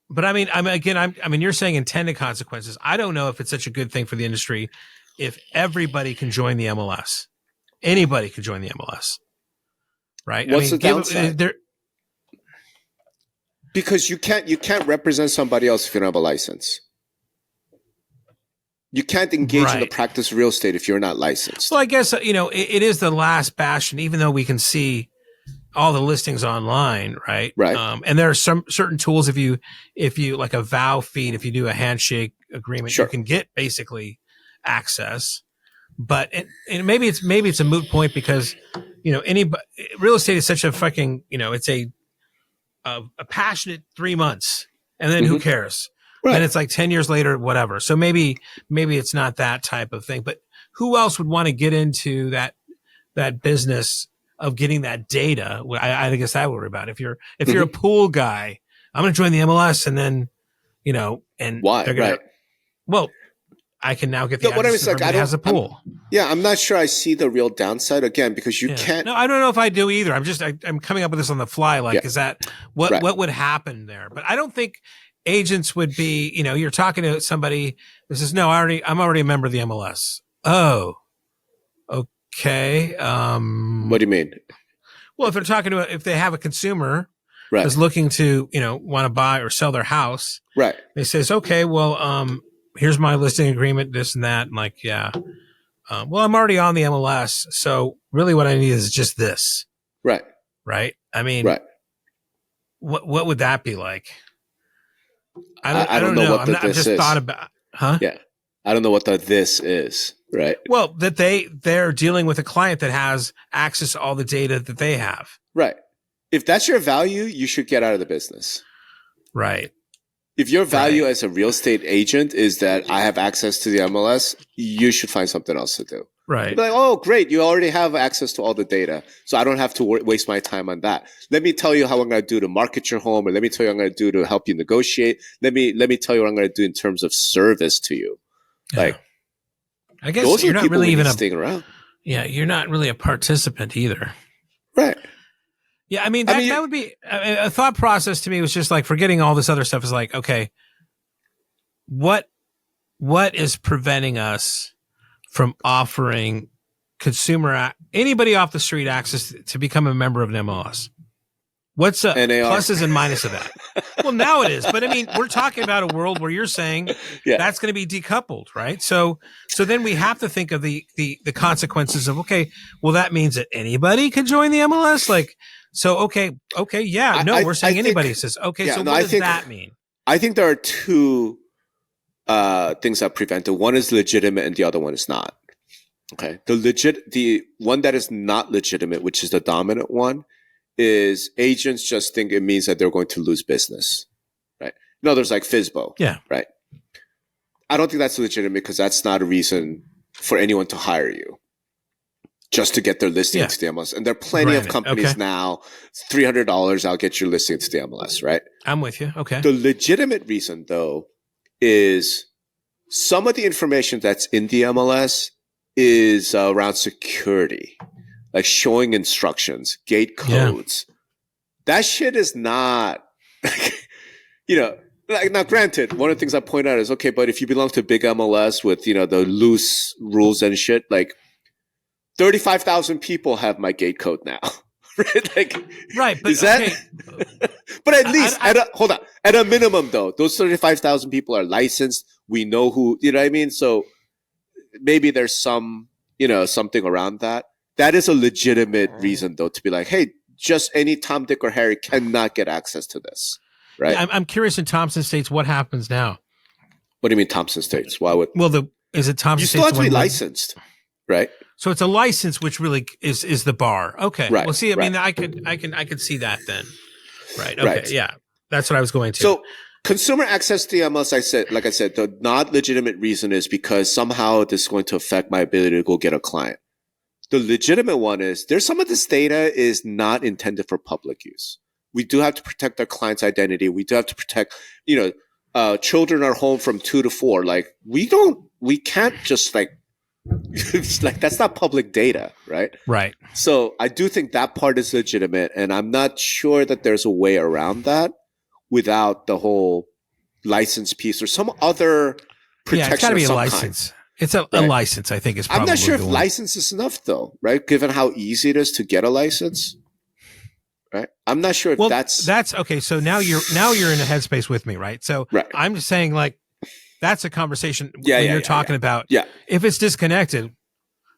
But I mean, you're saying intended consequences. I don't know if it's such a good thing for the industry if everybody can join the MLS. Anybody could join the MLS. Right? What's the downside? Because you can't represent somebody else if you don't have a license. You can't engage in the practice of real estate if you're not licensed. Well, I guess, it is the last bastion, even though we can see all the listings online, right? Right. And there are some certain tools, if you like a vow feed, if you do a handshake agreement, you can get basically access. But and maybe it's a moot point because, real estate is such a fucking, it's a passionate 3 months, and then who cares? Right. And it's like 10 years later, whatever. So maybe it's not that type of thing, but who else would want to get into that business of getting that data? I guess I worry about it. If you're a pool guy, I'm going to join the MLS, and then, and why? They're gonna, well, I can now get the address of everybody has a pool. I'm not sure I see the real downside again, because you can't. No, I don't know if I do either. I'm coming up with this on the fly. Like, is that what would happen there? But I don't think agents would be, you're talking to somebody that says, no, I'm already a member of the MLS. Oh, okay. What do you mean? Well, if they're talking if they have a consumer that's looking to, want to buy or sell their house, right? They says, okay, well, here's my listing agreement, this and that. And like, well, I'm already on the MLS. So really what I need is just this. Right. Right. I mean, what would that be like? I don't know what I've just thought about, Yeah. I don't know what this is. Right. Well, that they're dealing with a client that has access to all the data that they have. Right. If that's your value, you should get out of the business. Right. If your value as a real estate agent is that I have access to the MLS, you should find something else to do. Right. You'd be like, oh, great. You already have access to all the data. So I don't have to waste my time on that. Let me tell you how I'm going to do to market your home, or let me tell you what I'm going to do to help you negotiate. Let me tell you what I'm going to do in terms of service to you. Like, I guess you're not really even sticking around. Yeah. You're not really a participant either. Right. Yeah, I mean, that would be a thought process to me. Was just like, forgetting all this other stuff is like, okay, what is preventing us from offering anybody off the street access to become a member of an MLS? What's the pluses and minuses of that? Well, now it is, but I mean, we're talking about a world where you're saying that's going to be decoupled, right? So then we have to think of the consequences of, okay, well, that means that anybody can join the MLS, like. So, okay. Yeah. No, we're saying anybody says, okay. So what does that mean? I think there are two things that prevent it. One is legitimate and the other one is not. Okay. The one that is not legitimate, which is the dominant one, is agents just think it means that they're going to lose business. Right. No, there's like FSBO. Yeah. Right. I don't think that's legitimate, because that's not a reason for anyone to hire you. Just to get their listing to the MLS. And there are plenty of companies now, $300, I'll get your listing to the MLS, right? I'm with you. Okay. The legitimate reason, though, is some of the information that's in the MLS is around security, like showing instructions, gate codes. That shit is not, like, now granted, one of the things I point out is, okay, but if you belong to a big MLS with, the loose rules and shit, like, 35,000 people have my gate code now, right? Like, right. But is that? But at least, hold on. At a minimum, though, those 35,000 people are licensed. We know who. You know what I mean? So maybe there's some, something around that. That is a legitimate reason, though, to be like, hey, just any Tom, Dick, or Harry cannot get access to this, right? Yeah, I'm curious. In Thompson States, what happens now? What do you mean, Thompson States? Why would? Well, is it Thompson States? You still have to be licensed, right? So it's a license, which really is the bar. Okay. Right. Well, see, I mean, I could see that then. Right. Okay. Right. Yeah. That's what I was going to. So consumer access to the MLS, like I said, the not legitimate reason is because somehow this is going to affect my ability to go get a client. The legitimate one is there's some of this data is not intended for public use. We do have to protect our client's identity. We do have to protect, children are home from 2 to 4. Like we can't just like, it's like, that's not public data, right? Right. So I do think that part is legitimate. And I'm not sure that there's a way around that without the whole license piece or some other protection. Yeah, it's got to be a license. Kind. It's a license, I think, is probably. I'm not sure if license is enough, though, right? Given how easy it is to get a license, right? I'm not sure if that's okay. So now you're in a headspace with me, right? So right. I'm just saying, like, that's a conversation when you're talking about. Yeah. If it's disconnected,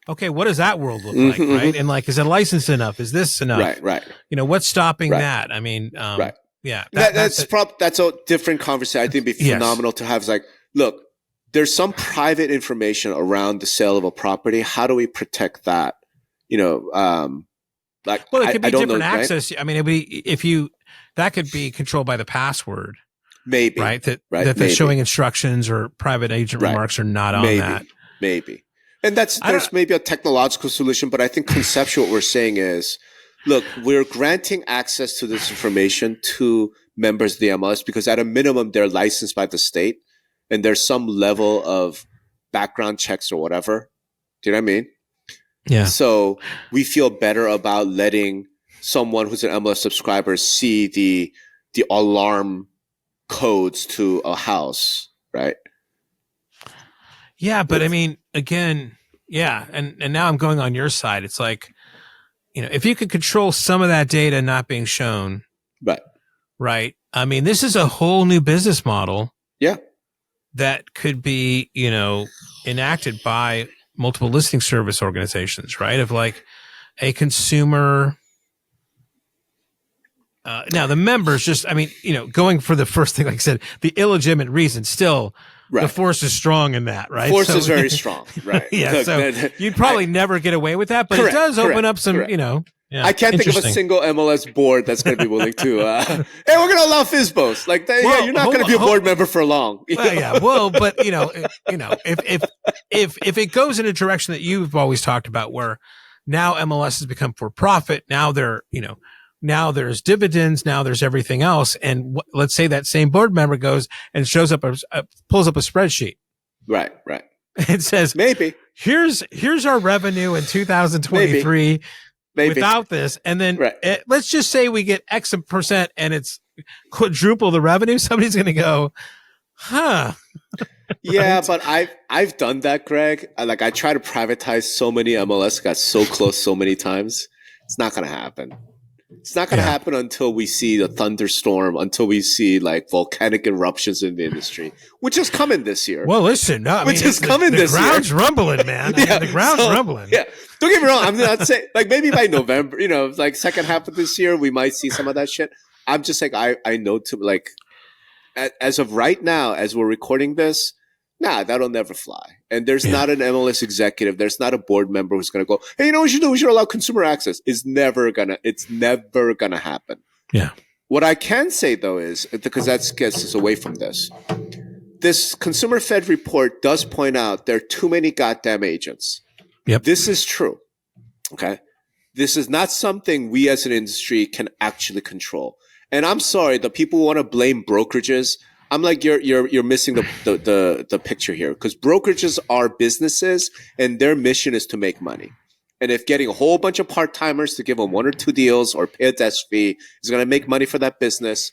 okay, what does that world look like, right? And like, is it licensed enough? Is this enough? Right. What's stopping that? I mean, right. Yeah, that's a different conversation. I think it'd be phenomenal to have. It's like, look. There's some private information around the sale of a property. How do we protect that? Well, it could be different access. Right? I mean, that could be controlled by the password. Maybe. Right? That the showing instructions or private agent remarks are not on that. Maybe. And there's maybe a technological solution, but I think conceptual what we're saying is, look, we're granting access to this information to members of the MLS because at a minimum, they're licensed by the state. And there's some level of background checks or whatever. Do you know what I mean? Yeah. So we feel better about letting someone who's an MLS subscriber see the alarm codes to a house, right? Yeah, but I mean, again, yeah. And now I'm going on your side. It's like, if you could control some of that data not being shown. Right. I mean, this is a whole new business model. Yeah. That could be, enacted by multiple listing service organizations, right? Of like a consumer. Now the members going for the first thing, like I said, the illegitimate reason still, the force is strong in that, right? Force is very strong, right? Yeah. Look, so you'd probably never get away with that, but it does open up some, Yeah, I can't think of a single MLS board that's going to be willing to. Hey, we're going to allow FSBOs. Like, you're not going to be a board member for long. Well, yeah, well, but if it goes in a direction that you've always talked about, where now MLS has become for profit, now now there's dividends, now there's everything else, and let's say that same board member goes and shows up pulls up a spreadsheet, right? It says maybe here's our revenue in 2023. Maybe. Without this, and then let's just say we get X percent and it's quadruple the revenue. Somebody's going to go, huh? Yeah, but I've done that, Greg. I try to privatize so many MLS, got so close so many times. It's not going to happen. It's not going to happen until we see the thunderstorm, until we see like volcanic eruptions in the industry, which is coming this year. Well, listen, this year. The ground's rumbling, man. The ground's rumbling. Yeah. Don't get me wrong. I'm not saying like maybe by November, like second half of this year, we might see some of that shit. I'm just like, I know to like, as of right now, as we're recording this, that'll never fly. And there's not an MLS executive. There's not a board member who's going to go, hey, what we should do? We should allow consumer access. It's never going to happen. Yeah. What I can say though is, because that gets us away from this, this Consumer Fed report does point out there are too many goddamn agents. Yep. This is true. Okay. This is not something we as an industry can actually control. And I'm sorry, the people who want to blame brokerages, I'm like, you're missing the picture here, because brokerages are businesses and their mission is to make money. And if getting a whole bunch of part-timers to give them 1 or 2 deals or pay a desk fee is going to make money for that business,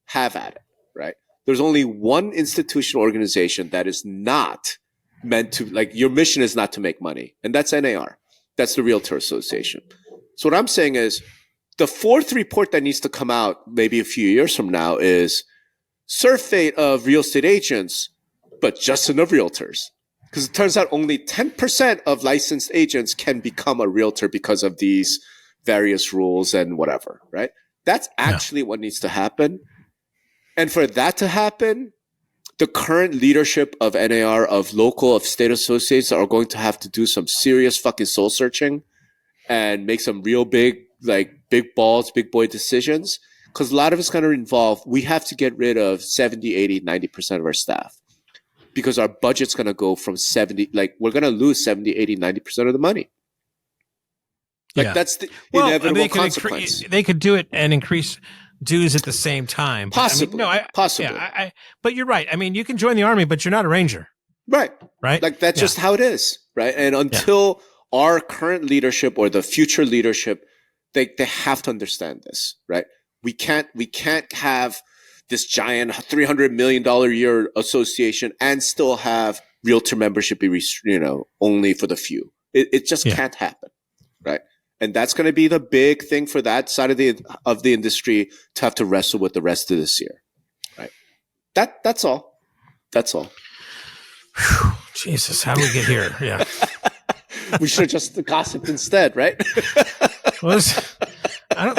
have at it, right? There's only one institutional organization that is not meant to, like, your mission is not to make money. And that's NAR. That's the Realtor Association. So what I'm saying is the fourth report that needs to come out maybe a few years from now is survey of real estate agents, but just enough realtors. Because it turns out only 10% of licensed agents can become a realtor because of these various rules and whatever, right? That's actually what needs to happen. And for that to happen, the current leadership of NAR, of local, of state associates are going to have to do some serious fucking soul searching and make some real big, like big balls, big boy decisions. Because a lot of it's going to involve, we have to get rid of 70, 80, 90% of our staff. Because our budget's going to go from 70, like we're going to lose 70, 80, 90% of the money. Like that's the inevitable consequence. They could do it and increase dues at the same time. Possibly. Possibly. Yeah, but you're right. I mean, you can join the Army, but you're not a Ranger. Right. Right. Like that's just how it is. Right. And until our current leadership or the future leadership, they have to understand this. Right. We can't have this giant $300 million a year association and still have realtor membership be, only for the few. It just can't happen. Right. And that's going to be the big thing for that side of the industry to have to wrestle with the rest of this year. Right. That's all. That's all. Whew, Jesus, how do we get here? Yeah. We should have just gossiped instead, right?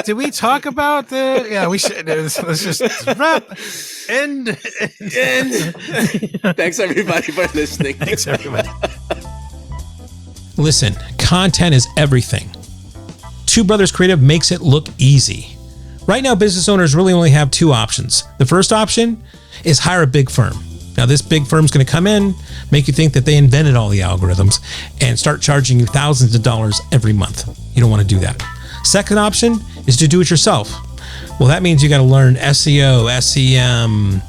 Did we talk about the? Yeah, we should. Let's just wrap. End. Thanks everybody for listening. Thanks everybody. Listen, content is everything. Two Brothers Creative makes it look easy. Right now, business owners really only have two options. The first option is hire a big firm. Now, this big firm's going to come in, make you think that they invented all the algorithms, and start charging you thousands of dollars every month. You don't want to do that. Second option is to do it yourself. Well, that means you got to learn SEO, SEM,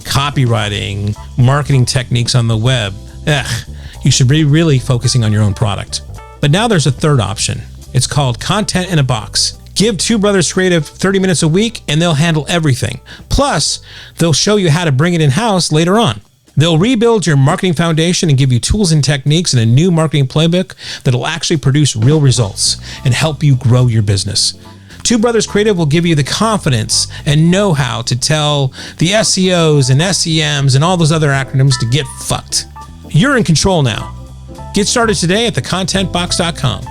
copywriting, marketing techniques on the web. You should be really focusing on your own product. But now there's a third option. It's called Content in a Box. Give Two Brothers Creative 30 minutes a week and they'll handle everything. Plus, they'll show you how to bring it in-house later on. They'll rebuild your marketing foundation and give you tools and techniques and a new marketing playbook that'll actually produce real results and help you grow your business. Two Brothers Creative will give you the confidence and know-how to tell the SEOs and SEMs and all those other acronyms to get fucked. You're in control now. Get started today at thecontentbox.com.